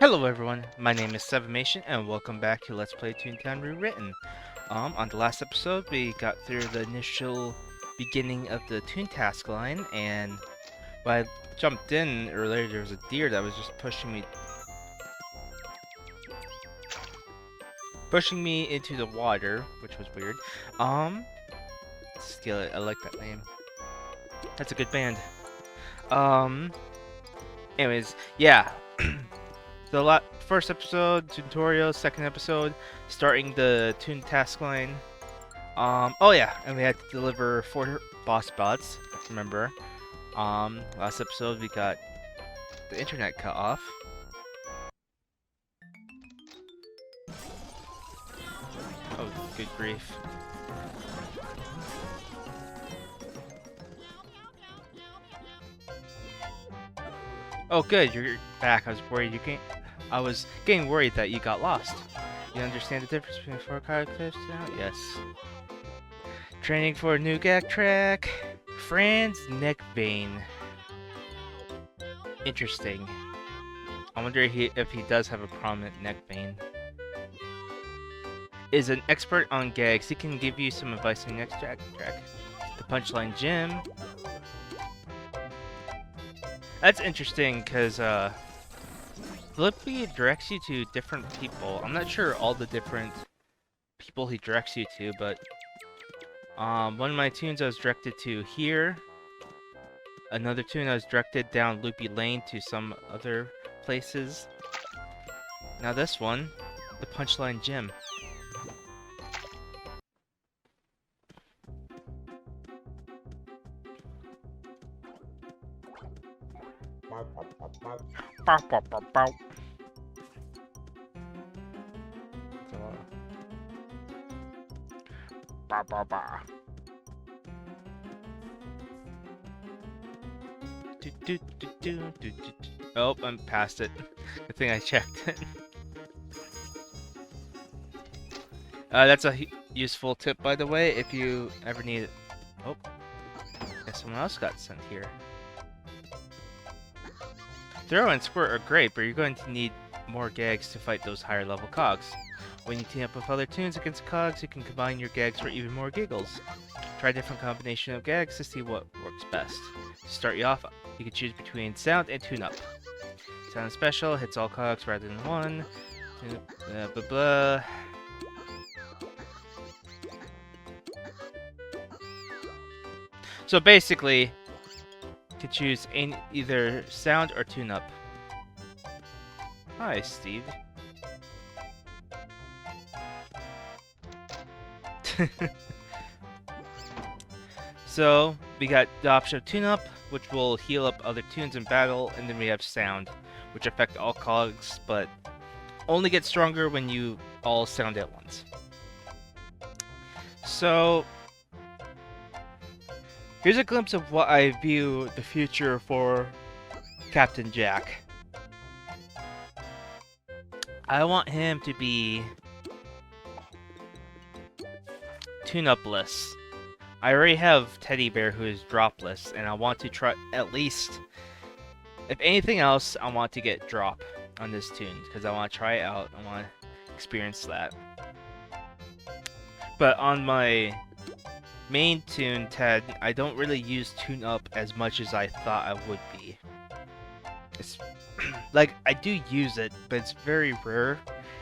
Hello everyone, my name is Sevimation and welcome back to Let's Play Toontown Rewritten. On the last episode we got through the initial beginning of the Toon task line, and when I jumped in earlier there was a deer that was just pushing me into the water, which was weird. Skillet, I like that name. That's a good band. Anyways, yeah. The first episode, tutorial, second episode, starting the Toon task line. Oh yeah, and we had to deliver 4 boss bots, remember. Last episode we got the internet cut off. Oh, good grief. Oh good, you're back. I was getting worried that you got lost. You understand the difference between 4 characters now? Yes. Training for a new gag track. Fran's neck vein. Interesting. I wonder if he does have a prominent neck vein. Is an expert on gags. He can give you some advice on your next track. The Punchline Gym. That's interesting because Flippy directs you to different people. I'm not sure all the different people he directs you to, but one of my tunes I was directed to here. Another tune I was directed down Loopy Lane to some other places. Now this one, the Punchline Gym. Bow, bow, bow, bow. Bah, bah, bah. Oh, I'm past it. Good thing I checked it. That's a useful tip, by the way, if you ever need it. Oh, guess someone else got sent here. Throw and Squirt are great, but you're going to need more gags to fight those higher level cogs. When you team up with other tunes against cogs, you can combine your gags for even more giggles. Try a different combination of gags to see what works best. To start you off, you can choose between Sound and Tune Up. Sound Special hits all cogs rather than one. Blah blah blah. So basically, you can choose either Sound or Tune Up. Hi, Steve. So, we got the option of Tune Up, which will heal up other tunes in battle, and then we have Sound, which affect all cogs, but only get stronger when you all sound at once. So, here's a glimpse of what I view the future for Captain Jack. I want him to be tune-upless. I already have Teddy Bear who is dropless, and I want to try at least, if anything else, I want to get drop on this tune because I want to try it out. I want to experience that. But on my main tune, Ted, I don't really use tune up as much as I thought I would be. It's like I do use it, but it's very rare,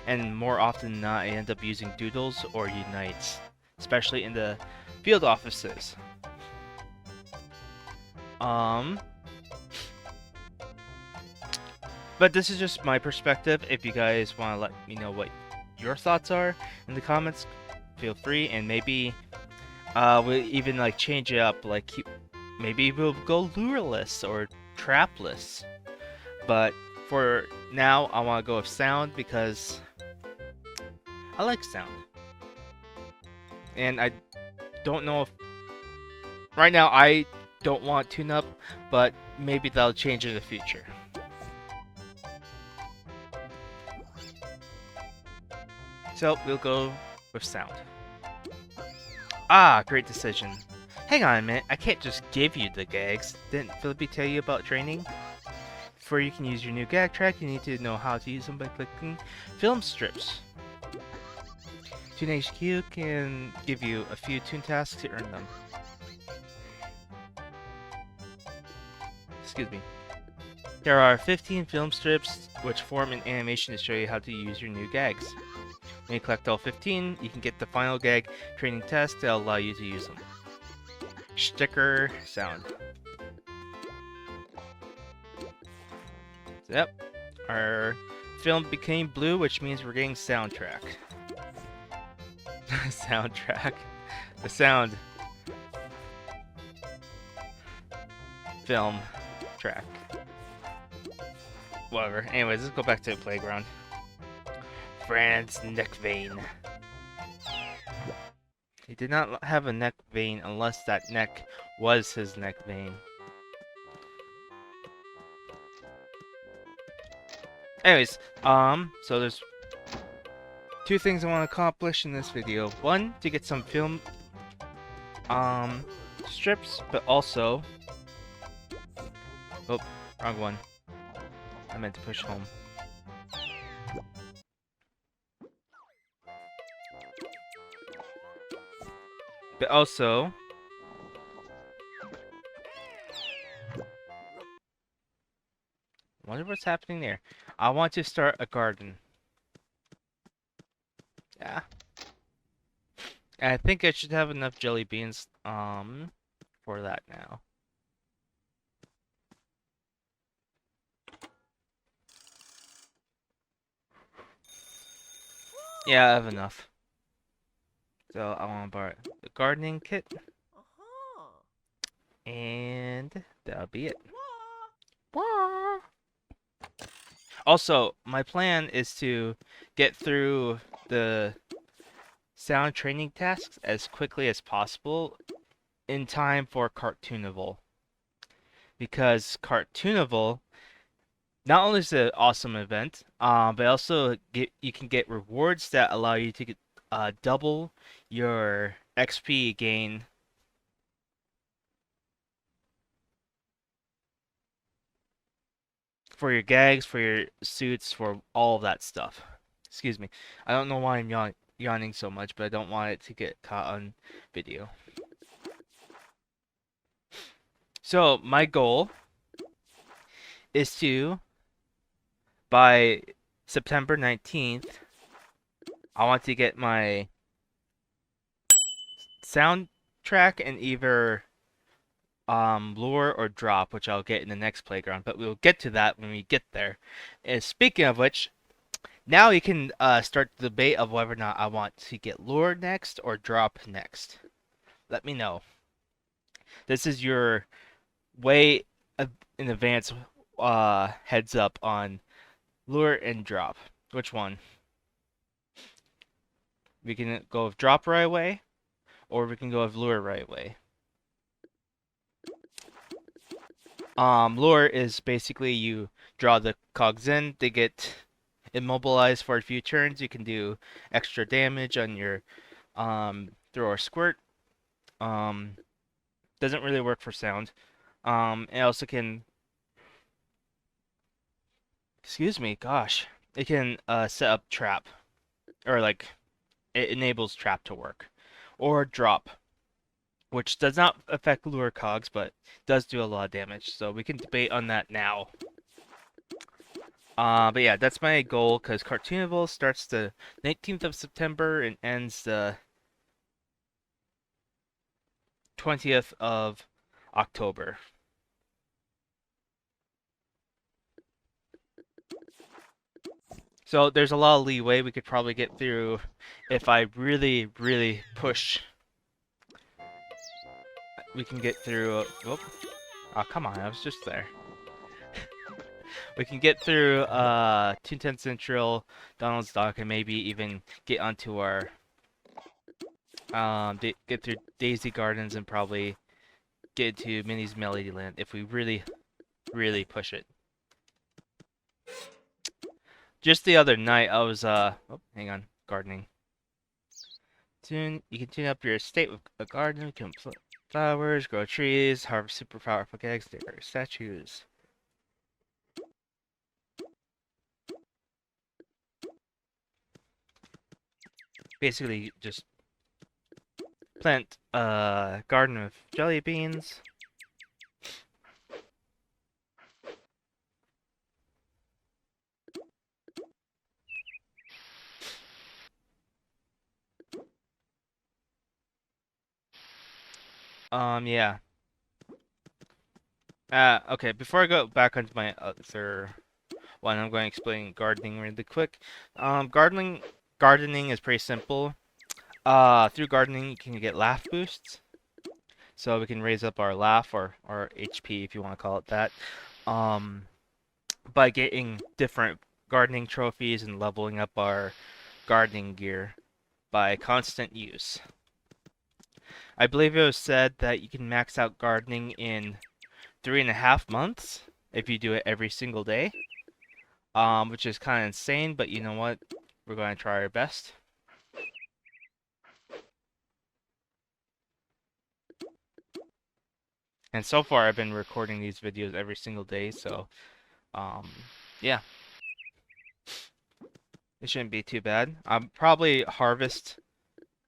and more often than not, I end up using Doodles or Unites, especially in the field offices. But this is just my perspective. If you guys want to let me know what your thoughts are in the comments, feel free, and maybe we'll even like change it up, like maybe we'll go lureless or trapless. But for now, I want to go with Sound because I like Sound. And I don't know if... Right now, I don't want Tune Up, but maybe that'll change in the future. So, we'll go with Sound. Ah, great decision. Hang on a minute, I can't just give you the gags. Didn't Philippe tell you about training? before you can use your new gag track, you need to know how to use them by clicking film strips. Toon HQ can give you a few Toon tasks to earn them. Excuse me. There are 15 film strips which form an animation to show you how to use your new gags. When you collect all 15, you can get the final gag training test to allow you to use them. Sticker sound. Yep, our film became blue, which means we're getting soundtrack. Soundtrack. The sound. Film. Track. Whatever. Anyways, let's go back to the playground. Fran's neck vein. He did not have a neck vein unless that neck was his neck vein. Anyways, so there's two things I want to accomplish in this video. One, to get some film, strips, but also... Oh, wrong one. I meant to push home. But also... wonder what's happening there. I want to start a garden. Yeah. And I think I should have enough jelly beans, for that now. Yeah, I have enough. So I want to borrow the gardening kit. And that'll be it. Also, my plan is to get through the sound training tasks as quickly as possible in time for Cartoonival. Because Cartoonival not only is an awesome event, but also you can get rewards that allow you to get, double your XP gain. For your gags, for your suits, for all of that stuff. Excuse me. I don't know why I'm yawning so much, but I don't want it to get caught on video. So, my goal is to, by September 19th, I want to get my soundtrack and either lure or drop, which I'll get in the next playground, but we'll get to that when we get there. And speaking of which, now you can start the debate of whether or not I want to get lure next or drop next. Let me know. This is your way in advance heads up on lure and drop. Which one? We can go with drop right away, or we can go with lure right away. Lure is basically you draw the cogs in, they get immobilized for a few turns. You can do extra damage on your throw or squirt. Doesn't really work for sound. It also can, excuse me, gosh, it can set up trap, or like it enables trap to work, or drop, which does not affect lure cogs, but does do a lot of damage. So we can debate on that now. But yeah, that's my goal, because Cartoonival starts the 19th of September and ends the 20th of October. So there's a lot of leeway we could probably get through if I really, really push. We can get through. Oh, come on, I was just there. We can get through Toontown Central, Donald's Dock, and maybe even get onto our get through Daisy Gardens and probably get to Minnie's Melody Land if we really, really push it. Just the other night, I was oh, hang on, gardening. You can tune up your estate with a garden. You can plant flowers, grow trees, harvest super powerful gags, decorate statues. Basically, just plant a garden of jelly beans. Yeah. Okay, before I go back onto my other one, I'm going to explain gardening really quick. Gardening is pretty simple. Through gardening, you can get laugh boosts. So we can raise up our laugh or HP if you want to call it that. Um, by getting different gardening trophies and leveling up our gardening gear by constant use. I believe it was said that you can max out gardening in 3.5 months if you do it every single day. Which is kind of insane, but you know what? We're going to try our best. And so far, I've been recording these videos every single day, so yeah, it shouldn't be too bad. Probably harvest.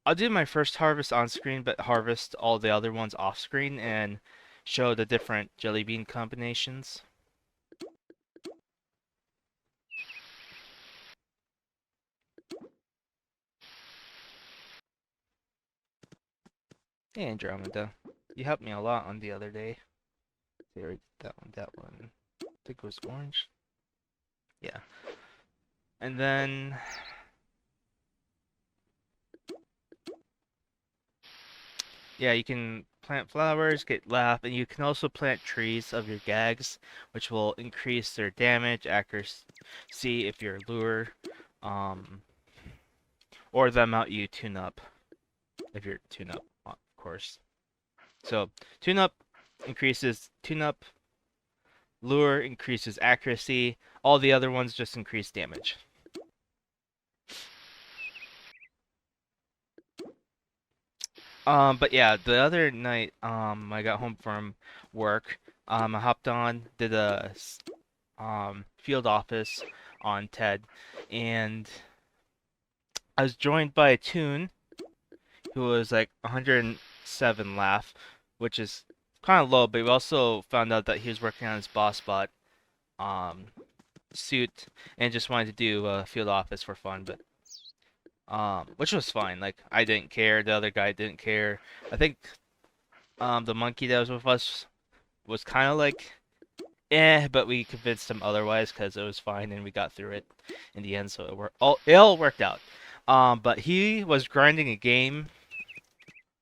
I'll do my first harvest on screen, but harvest all the other ones off screen and show the different jelly bean combinations. Hey, Andromeda, you helped me a lot on the other day. There, that one, that one. I think it was orange. Yeah. And then yeah, you can plant flowers, get laugh, and you can also plant trees of your gags, which will increase their damage, accuracy if you're a lure, um, or the amount you tune up, if you're tune up, of course. So tune up, lure increases accuracy, all the other ones just increase damage. But yeah, the other night, I got home from work. I hopped on, did a field office on TED, and I was joined by a Toon who was like 107 laugh, which is kind of low, but we also found out that he was working on his boss bot um, suit and just wanted to do a field office for fun, but which was fine. Like I didn't care, the other guy didn't care. I think the monkey that was with us was kind of like but we convinced him otherwise because it was fine and we got through it in the end, so it all worked out. But he was grinding a game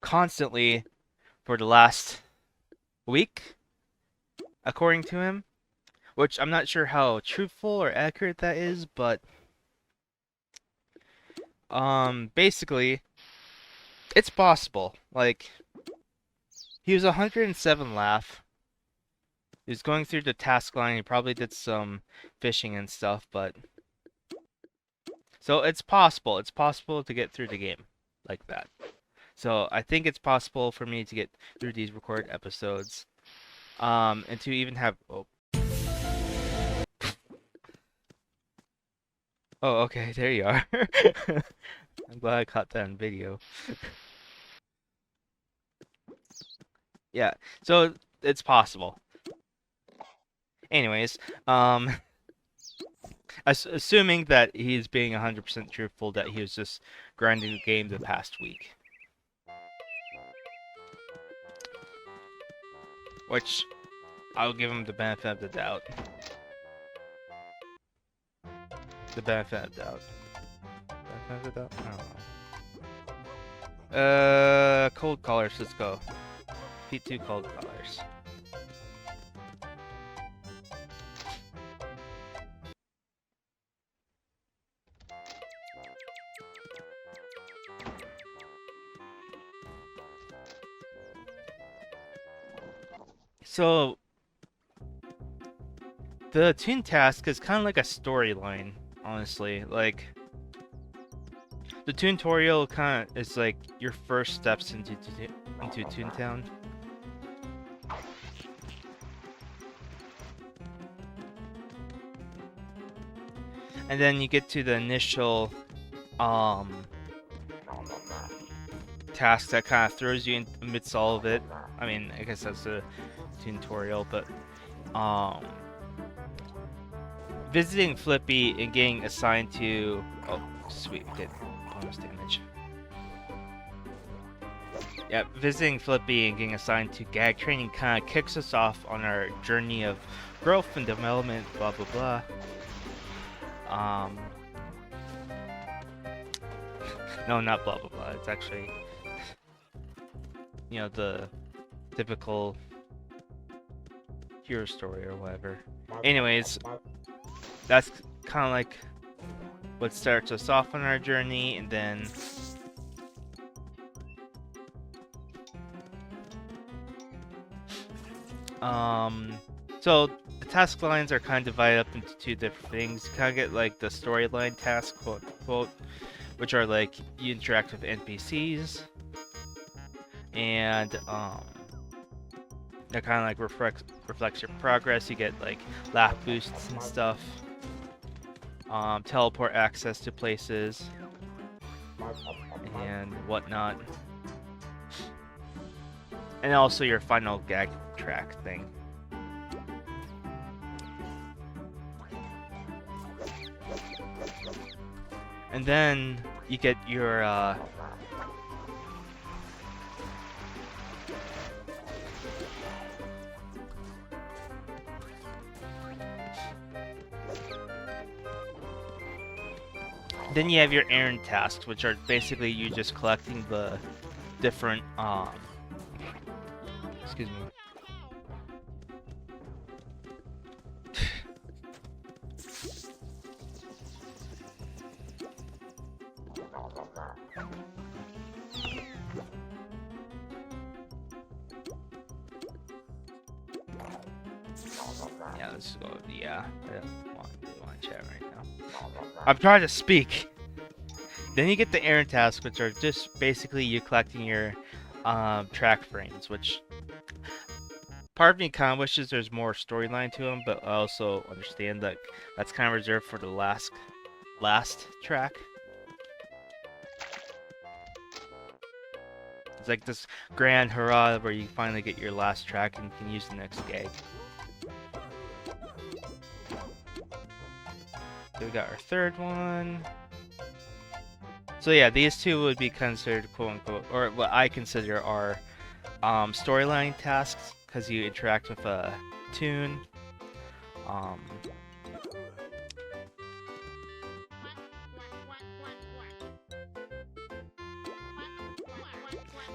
constantly for the last week, according to him, which I'm not sure how truthful or accurate that is, but basically, it's possible. Like, he was 107 laugh. He was going through the task line. He probably did some fishing and stuff, but so it's possible. It's possible to get through the game like that. So I think it's possible for me to get through these recorded episodes, and to even have. Oh, okay, there you are. I'm glad I caught that on video. Yeah, so it's possible. Anyways, assuming that he's being 100% truthful, that he was just grinding the game the past week. Which, I'll give him the benefit of the doubt. The benefit of the doubt. Benefit of the doubt? I don't know. Cold callers, let's go. P2 cold callers. So, the Toon task is kind of like a storyline, honestly. Like, the tutorial kind of is like your first steps into Toontown. And then you get to the initial task that kind of throws you in amidst all of it. I mean, I guess that's a tutorial, but visiting Flippy and getting assigned to... Oh, sweet, we did bonus damage. Yeah, visiting Flippy and getting assigned to gag training kind of kicks us off on our journey of growth and development, blah blah blah. No, not blah blah blah. It's actually, you know, the typical hero story or whatever. Anyways, that's kind of like what starts us off on our journey, and then so the task lines are kind of divided up into two different things. You kind of get like the storyline task, quote unquote, which are like you interact with NPCs, and that kind of like reflects your progress. You get like laugh boosts and stuff, teleport access to places, and whatnot, and also your final gag track thing. And then you get your then you have your errand tasks, which are basically you just collecting the different excuse me. Yeah, let's go. Yeah, I don't want to chat right now. I'm trying to speak. Then you get the errand tasks, which are just basically you collecting your track frames, which part of me kind of wishes there's more storyline to them, but I also understand that that's kind of reserved for the last track. It's like this grand hurrah where you finally get your last track and you can use the next gag. So we got our third one. So yeah, these two would be considered quote unquote, or what I consider are storyline tasks, because you interact with a tune.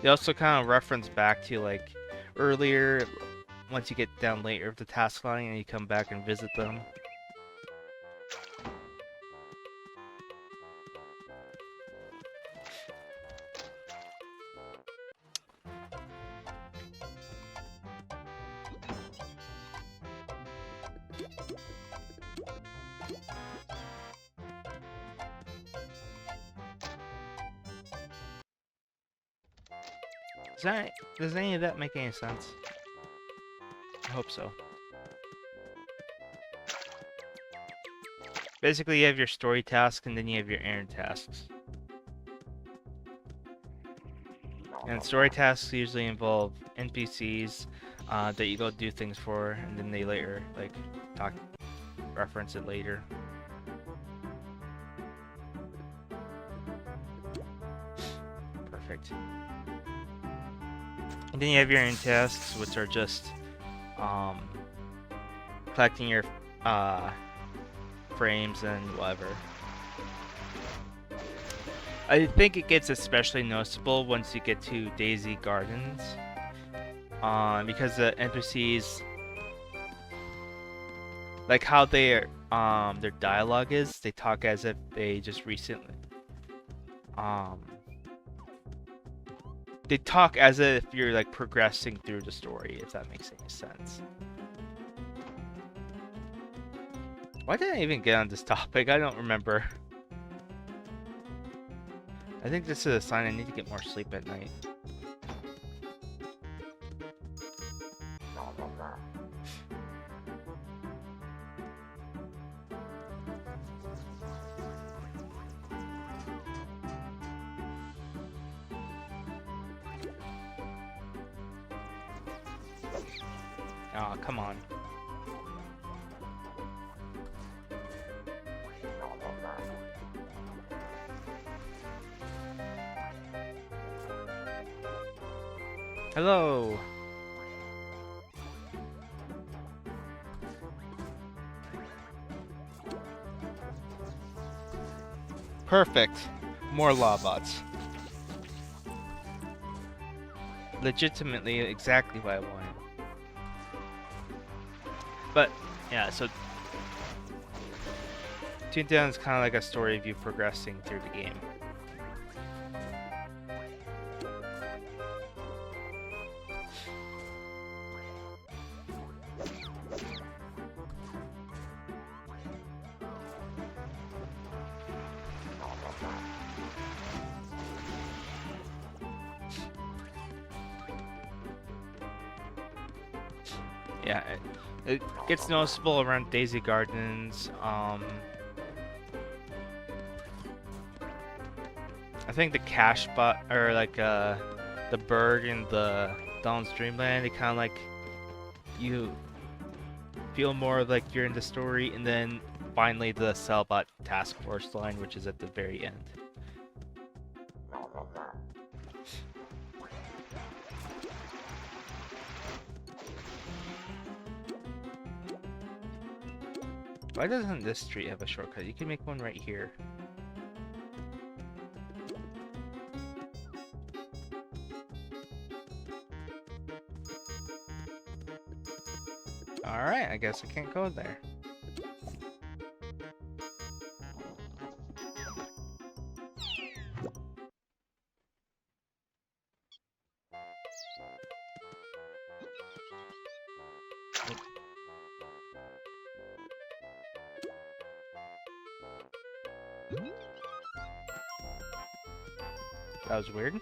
They also kind of reference back to like earlier, once you get down later of the task line and you come back and visit them. Does any of that make any sense? I hope so. Basically, you have your story tasks and then you have your errand tasks. And story tasks usually involve NPCs that you go do things for, and then they later like reference it later. Perfect. And then you have your errand tasks, which are just collecting your frames and whatever. I think it gets especially noticeable once you get to Daisy Gardens, because the NPCs, like how their dialogue is, they talk as if they just recently they talk as if you're like progressing through the story, if that makes any sense. Why did I even get on this topic? I don't remember. I think this is a sign I need to get more sleep at night. Aw, come on. Hello. Perfect. More lawbots. Legitimately exactly what I wanted. But yeah, so Toontown is kind of like a story of you progressing through the game. Yeah, it gets noticeable around Daisy Gardens. I think the cash spot, or like the Berg and the Dawn's Dreamland, it kind of like you feel more like you're in the story, and then finally the Cellbot Task Force line, which is at the very end. Why doesn't this street have a shortcut? You can make one right here. Alright, I guess I can't go there. That was weird.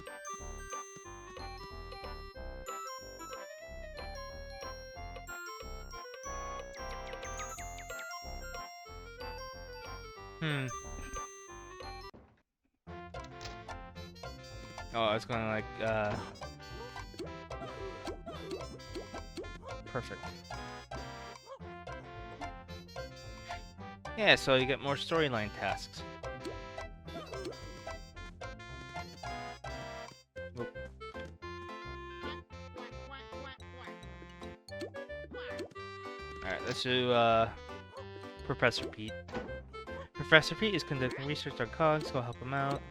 Oh, I was going like, perfect. Yeah, so you get more storyline tasks. Oop. Alright, let's do, Professor Pete. Professor Pete is conducting research on cogs, go help him out.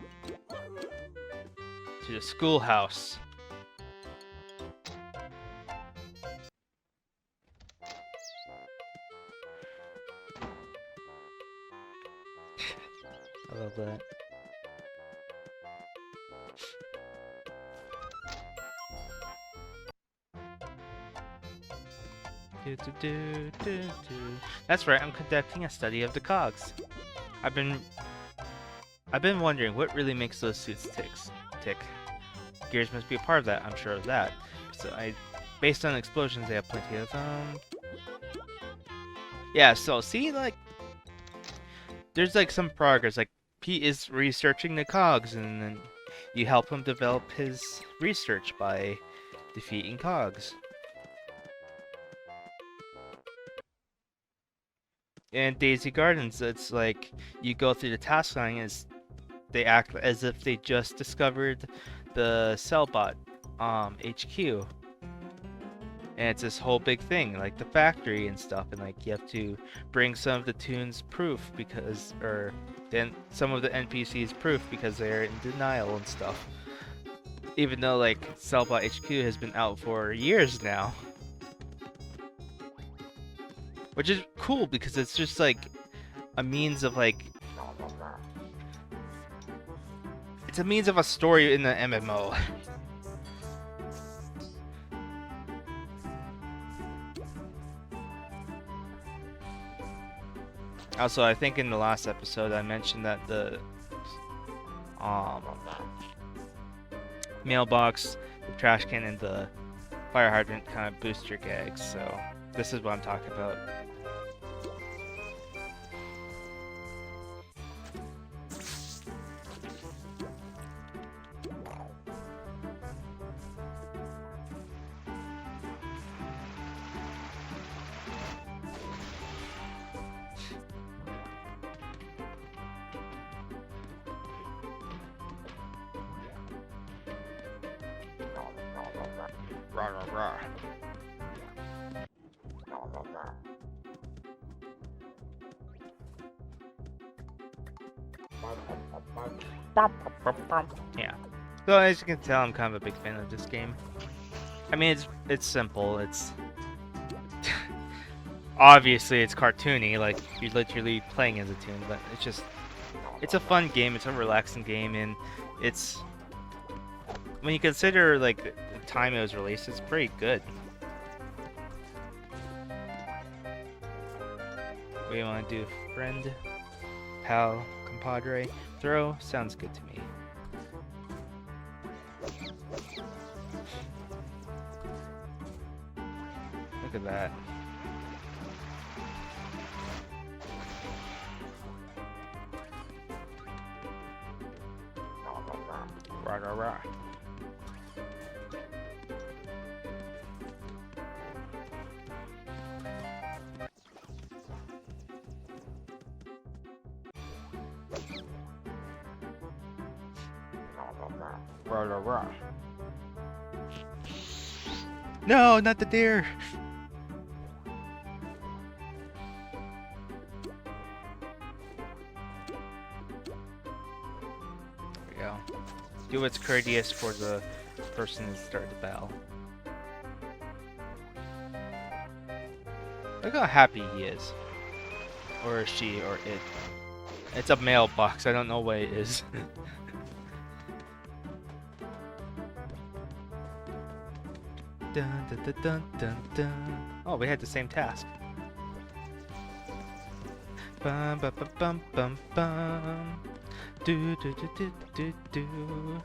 To the schoolhouse. I love that. That's right, I'm conducting a study of the cogs. I've been wondering what really makes those suits tick. Gears must be a part of that, I'm sure of that. So based on explosions, they have plenty of them. Yeah, so see, like, there's like some progress. Like, Pete is researching the cogs, and then you help him develop his research by defeating cogs. And Daisy Gardens, it's like you go through the task line, as they act as if they just discovered the Cellbot HQ. And it's this whole big thing, like the factory and stuff, and like you have to bring some of the Toon's proof because, or then some of the NPCs proof because they're in denial and stuff. Even though like Cellbot HQ has been out for years now. Which is cool because it's just like a means of like, it's a means of a story in the MMO. Also, I think in the last episode I mentioned that the mailbox, the trash can, and the fire hydrant kind of boost your gags, so this is what I'm talking about. Rah, rah, rah. Yeah. So as you can tell, I'm kind of a big fan of this game. I mean, it's simple. It's obviously it's cartoony, like you're literally playing as a toon, but it's a fun game. It's a relaxing game, and it's when you consider like the time it was released, it's pretty good. What do you want to do? Friend, pal, compadre, throw? Sounds good to me. Look at that. Rah, rah, rah. Rah, rah, rah. No, not the deer. There we go. Do what's courteous for the person who started the battle. Look how happy he is. Or she, or it. It's a mailbox. I don't know what it is. Dun, dun, dun, dun, dun, dun. Oh, we had the same task. Bum, bum, bum, bum, bum, bum. Do, do, do, do, do, do.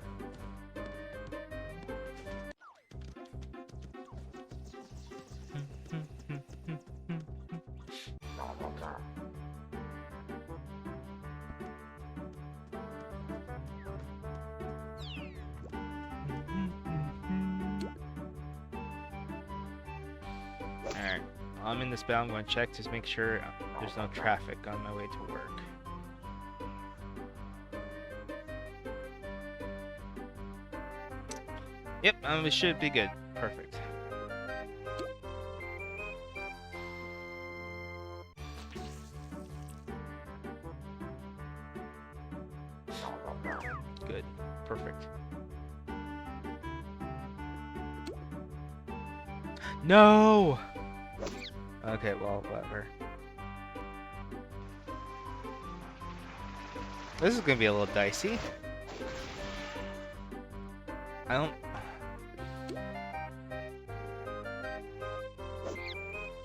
Alright, I'm in this battle. I'm going to check to make sure there's no traffic on my way to work. Yep, it should be good. Perfect. Good. Perfect. No! Okay, well, whatever. This is gonna be a little dicey. I don't...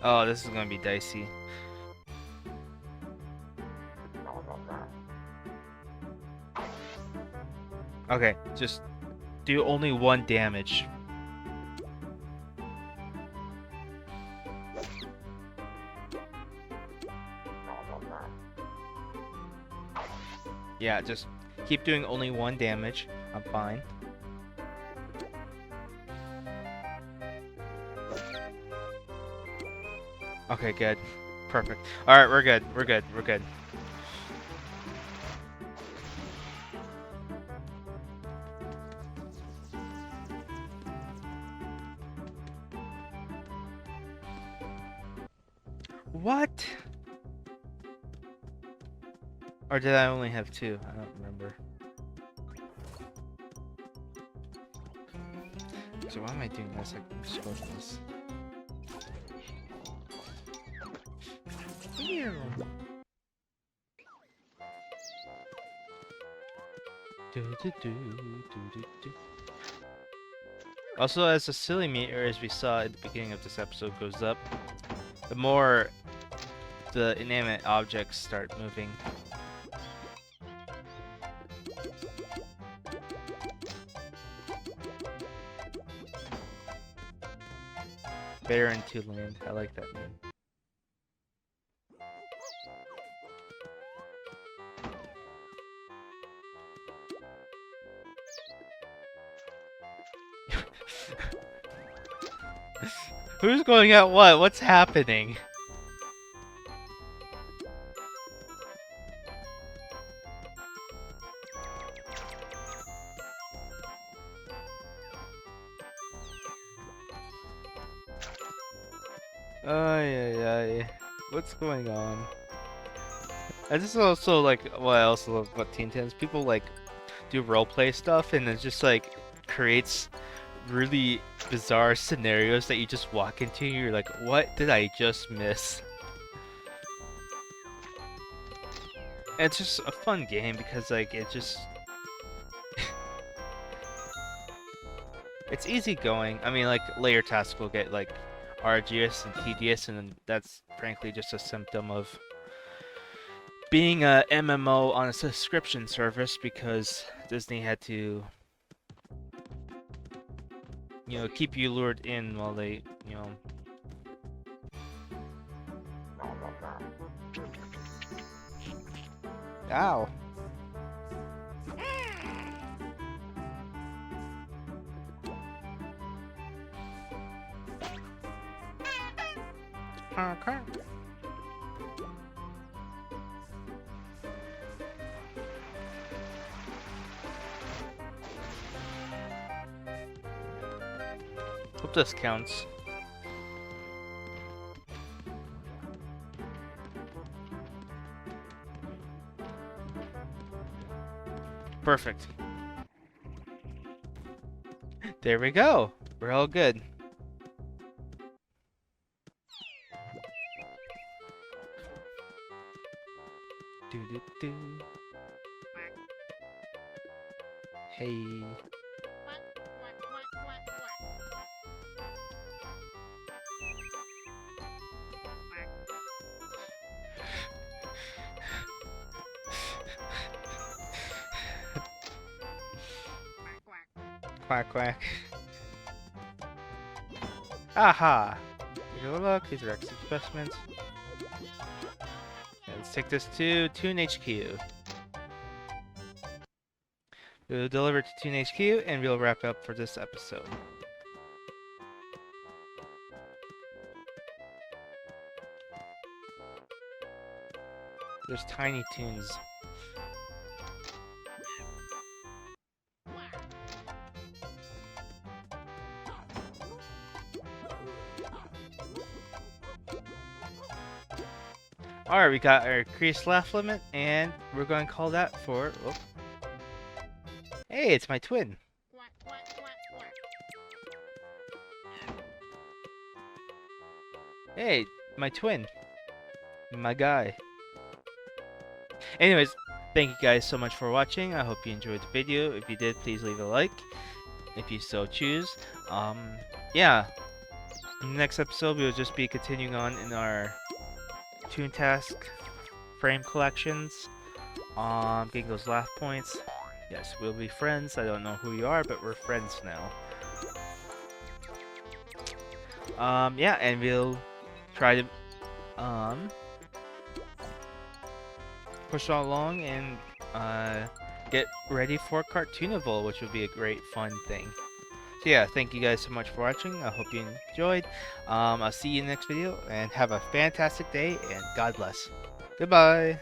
Oh, this is gonna be dicey. Okay, just do only 1 damage. Yeah, just keep doing only 1 damage. I'm fine. Okay, good. Perfect. Alright, we're good. We're good. We're good. What? Or did I only have 2? I don't remember. So why am I doing this? I'm supposed to this. Ew. Also, as the silly meter, as we saw at the beginning of this episode, goes up, the more the inanimate objects start moving. Bear into land. I like that name. Who's going at what? What's happening? Ay. What's going on? I just also like what I also love about Teen Titans. People like do roleplay stuff and it just like creates really bizarre scenarios that you just walk into and you're like, what did I just miss? And it's just a fun game because like it just it's easy going. I mean like layer tasks will get like arduous and tedious and that's frankly just a symptom of being a MMO on a subscription service because Disney had to keep you lured in while they, Ow. Okay. Hope this counts. Perfect. There we go. We're all good. Do. Hey. Quack quack. Aha! Take a look, these are extra specimens. Let's take this to Toon HQ. We'll deliver to Toon HQ and we'll wrap up for this episode. There's Tiny Toons. Alright, we got our increased laugh limit, and we're going to call that for... Oh. Hey, it's my twin. Hey, my twin. My guy. Anyways, thank you guys so much for watching. I hope you enjoyed the video. If you did, please leave a like. If you so choose. Yeah. In the next episode, we'll just be continuing on in our Toon Task frame collections, getting those laugh points. Yes, we'll be friends. I don't know who you are, but we're friends now. Yeah, and we'll try to push on along and get ready for Cartoonival, which would be a great fun thing. So yeah, thank you guys so much for watching. I hope you enjoyed. I'll see you in the next video, and have a fantastic day, and God bless. Goodbye!